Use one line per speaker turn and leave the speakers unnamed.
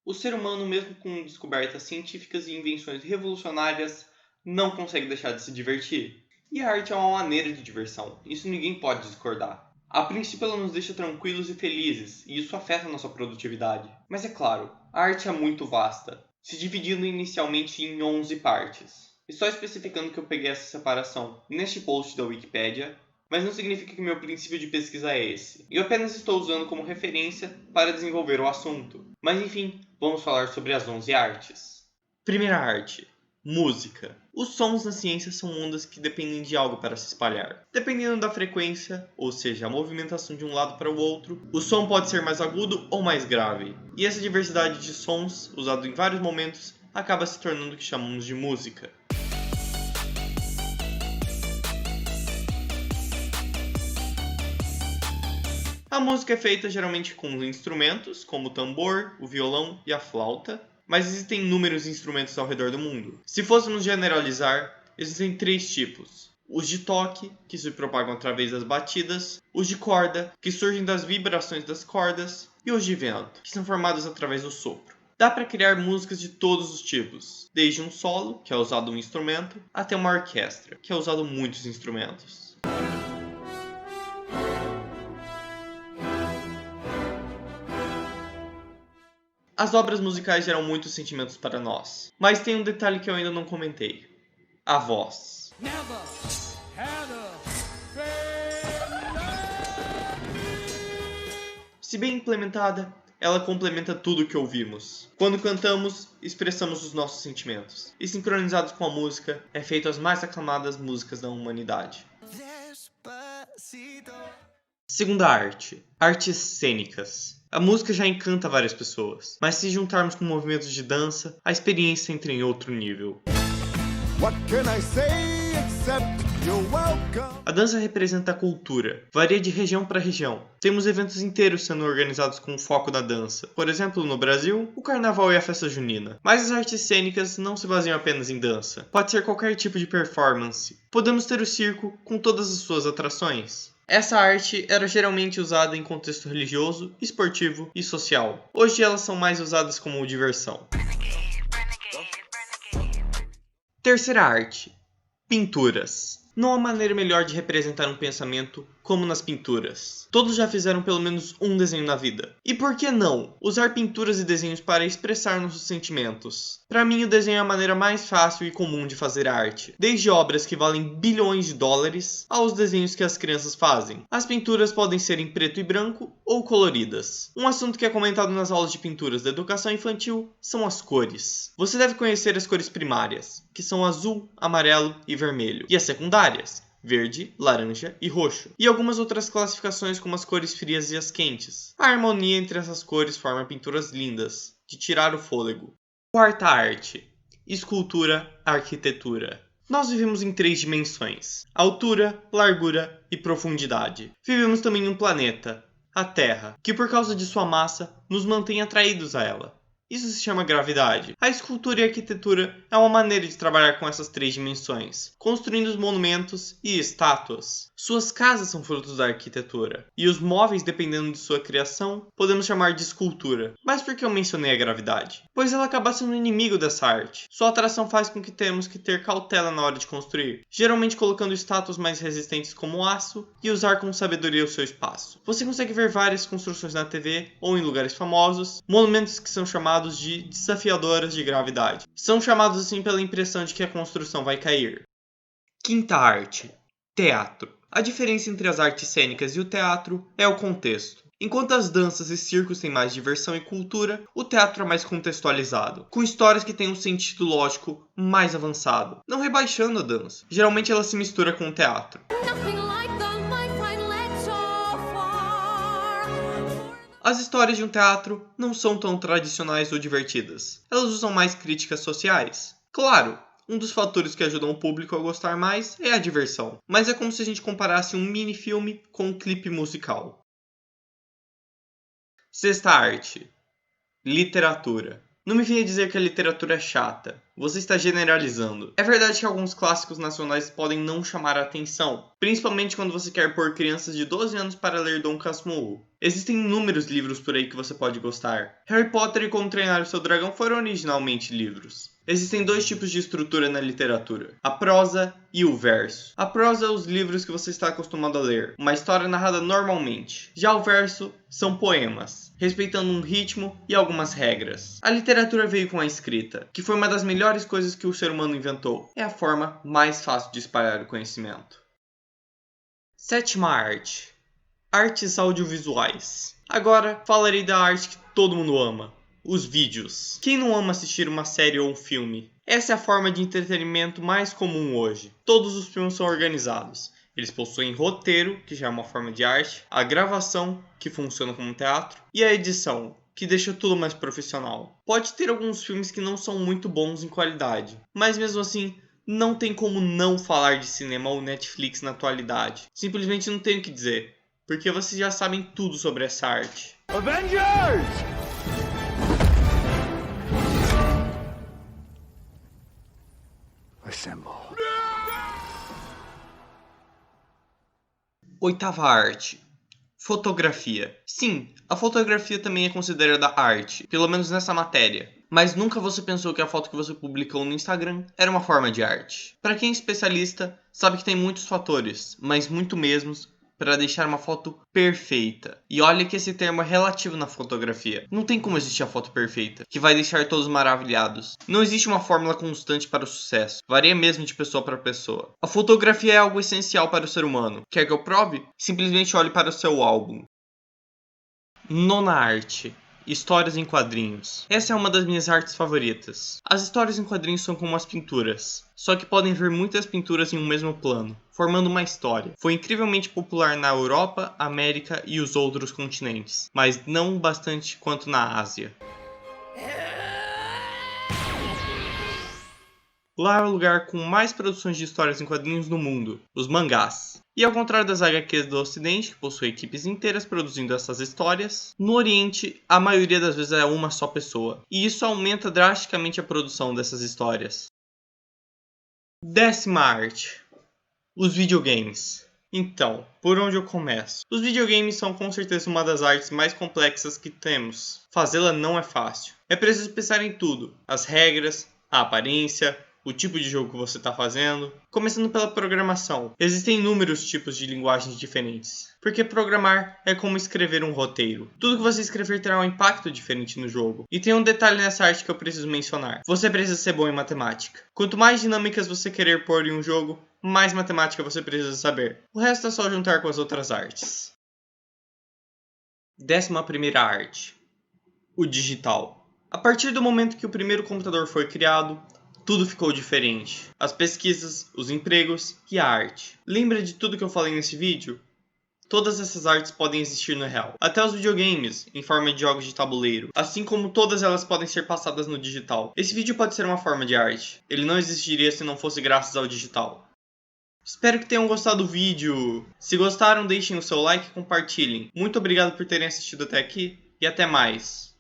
O ser humano, mesmo com descobertas científicas e invenções revolucionárias, não consegue deixar de se divertir. E a arte é uma maneira de diversão, isso ninguém pode discordar. A princípio, ela nos deixa tranquilos e felizes, e isso afeta nossa produtividade. Mas é claro, a arte é muito vasta, se dividindo inicialmente em 11 partes. E só especificando que eu peguei essa separação neste post da Wikipedia, mas não significa que meu princípio de pesquisa é esse. Eu apenas estou usando como referência para desenvolver o assunto. Mas enfim, vamos falar sobre as 11 artes. Primeira arte: música. Os sons na ciência são ondas que dependem de algo para se espalhar. Dependendo da frequência, ou seja, a movimentação de um lado para o outro, o som pode ser mais agudo ou mais grave. E essa diversidade de sons, usado em vários momentos, acaba se tornando o que chamamos de música. A música é feita geralmente com instrumentos, como o tambor, o violão e a flauta, mas existem inúmeros instrumentos ao redor do mundo. Se fôssemos generalizar, existem 3 tipos. Os de toque, que se propagam através das batidas, os de corda, que surgem das vibrações das cordas, e os de vento, que são formados através do sopro. Dá para criar músicas de todos os tipos, desde um solo, que é usado um instrumento, até uma orquestra, que é usado muitos instrumentos. As obras musicais geram muitos sentimentos para nós, mas tem um detalhe que eu ainda não comentei: a voz. Se bem implementada, ela complementa tudo o que ouvimos. Quando cantamos, expressamos os nossos sentimentos, e sincronizados com a música, é feito as mais aclamadas músicas da humanidade. Segunda arte: artes cênicas. A música já encanta várias pessoas, mas se juntarmos com movimentos de dança, a experiência entra em outro nível. A dança representa a cultura, varia de região para região. Temos eventos inteiros sendo organizados com foco na dança. Por exemplo, no Brasil, o carnaval e a festa junina. Mas as artes cênicas não se baseiam apenas em dança. Pode ser qualquer tipo de performance. Podemos ter o circo com todas as suas atrações. Essa arte era geralmente usada em contexto religioso, esportivo e social. Hoje elas são mais usadas como diversão. Terceira arte: pinturas. Não há maneira melhor de representar um pensamento como nas pinturas. Todos já fizeram pelo menos um desenho na vida. E por que não usar pinturas e desenhos para expressar nossos sentimentos? Para mim, o desenho é a maneira mais fácil e comum de fazer arte. Desde obras que valem bilhões de dólares aos desenhos que as crianças fazem. As pinturas podem ser em preto e branco ou coloridas. Um assunto que é comentado nas aulas de pinturas da educação infantil são as cores. Você deve conhecer as cores primárias, que são azul, amarelo e vermelho, e as secundárias: verde, laranja e roxo, e algumas outras classificações como as cores frias e as quentes. A harmonia entre essas cores forma pinturas lindas, de tirar o fôlego. Quarta arte: escultura, arquitetura. Nós vivemos em 3 dimensões: altura, largura e profundidade. Vivemos também em um planeta, a Terra, que por causa de sua massa nos mantém atraídos a ela. Isso se chama gravidade. A escultura e a arquitetura é uma maneira de trabalhar com essas 3 dimensões, construindo os monumentos e estátuas. Suas casas são frutos da arquitetura, e os móveis, dependendo de sua criação, podemos chamar de escultura. Mas por que eu mencionei a gravidade? Pois ela acaba sendo inimigo dessa arte. Sua atração faz com que temos que ter cautela na hora de construir, geralmente colocando estátuas mais resistentes como aço e usar com sabedoria o seu espaço. Você consegue ver várias construções na TV ou em lugares famosos, monumentos que são chamados de desafiadoras de gravidade. São chamados assim pela impressão de que a construção vai cair. Quinta arte: teatro. A diferença entre as artes cênicas e o teatro é o contexto. Enquanto as danças e circos têm mais diversão e cultura, o teatro é mais contextualizado, com histórias que têm um sentido lógico mais avançado, não rebaixando a dança. Geralmente ela se mistura com o teatro. As histórias de um teatro não são tão tradicionais ou divertidas. Elas usam mais críticas sociais. Claro, um dos fatores que ajudam o público a gostar mais é a diversão, mas é como se a gente comparasse um mini-filme com um clipe musical. Sexta arte: literatura. Não me venha dizer que a literatura é chata. Você está generalizando. É verdade que alguns clássicos nacionais podem não chamar a atenção, principalmente quando você quer pôr crianças de 12 anos para ler Dom Casmurro. Existem inúmeros livros por aí que você pode gostar. Harry Potter e Como Treinar o Seu Dragão foram originalmente livros. Existem dois tipos de estrutura na literatura, a prosa e o verso. A prosa é os livros que você está acostumado a ler, uma história narrada normalmente. Já o verso são poemas, respeitando um ritmo e algumas regras. A literatura veio com a escrita, que foi uma das melhores coisas que o ser humano inventou. É a forma mais fácil de espalhar o conhecimento. Sétima arte. Artes audiovisuais. Agora falarei da arte que todo mundo ama. Os vídeos. Quem não ama assistir uma série ou um filme? Essa é a forma de entretenimento mais comum hoje. Todos os filmes são organizados. Eles possuem roteiro, que já é uma forma de arte, a gravação, que funciona como um teatro, e a edição, que deixa tudo mais profissional. Pode ter alguns filmes que não são muito bons em qualidade, mas mesmo assim, não tem como não falar de cinema ou Netflix na atualidade. Simplesmente não tenho o que dizer, porque vocês já sabem tudo sobre essa arte.
Avengers! Assemble.
Oitava arte. Fotografia. Sim, a fotografia também é considerada arte, pelo menos nessa matéria. Mas nunca você pensou que a foto que você publicou no Instagram era uma forma de arte. Para quem é especialista, sabe que tem muitos fatores, mas muito mesmo, para deixar uma foto perfeita. E olha que esse termo é relativo na fotografia. Não tem como existir a foto perfeita, que vai deixar todos maravilhados. Não existe uma fórmula constante para o sucesso. Varia mesmo de pessoa para pessoa. A fotografia é algo essencial para o ser humano. Quer que eu prove? Simplesmente olhe para o seu álbum. Nona arte. Histórias em quadrinhos. Essa é uma das minhas artes favoritas. As histórias em quadrinhos são como as pinturas, só que podem ver muitas pinturas em um mesmo plano, formando uma história. Foi incrivelmente popular na Europa, América e os outros continentes, mas não bastante quanto na Ásia. Lá é o lugar com mais produções de histórias em quadrinhos no mundo, os mangás. E ao contrário das HQs do Ocidente, que possui equipes inteiras produzindo essas histórias, no Oriente a maioria das vezes é uma só pessoa, e isso aumenta drasticamente a produção dessas histórias. Décima arte. Os videogames. Então, por onde eu começo? Os videogames são com certeza uma das artes mais complexas que temos. Fazê-la não é fácil. É preciso pensar em tudo, as regras, a aparência, o tipo de jogo que você está fazendo. Começando pela programação. Existem inúmeros tipos de linguagens diferentes. Porque programar é como escrever um roteiro. Tudo que você escrever terá um impacto diferente no jogo. E tem um detalhe nessa arte que eu preciso mencionar. Você precisa ser bom em matemática. Quanto mais dinâmicas você querer pôr em um jogo, mais matemática você precisa saber. O resto é só juntar com as outras artes. 11ª arte. O digital. A partir do momento que o primeiro computador foi criado, tudo ficou diferente. As pesquisas, os empregos e a arte. Lembra de tudo que eu falei nesse vídeo? Todas essas artes podem existir no real. Até os videogames, em forma de jogos de tabuleiro. Assim como todas elas podem ser passadas no digital. Esse vídeo pode ser uma forma de arte. Ele não existiria se não fosse graças ao digital. Espero que tenham gostado do vídeo. Se gostaram, deixem o seu like e compartilhem. Muito obrigado por terem assistido até aqui e até mais.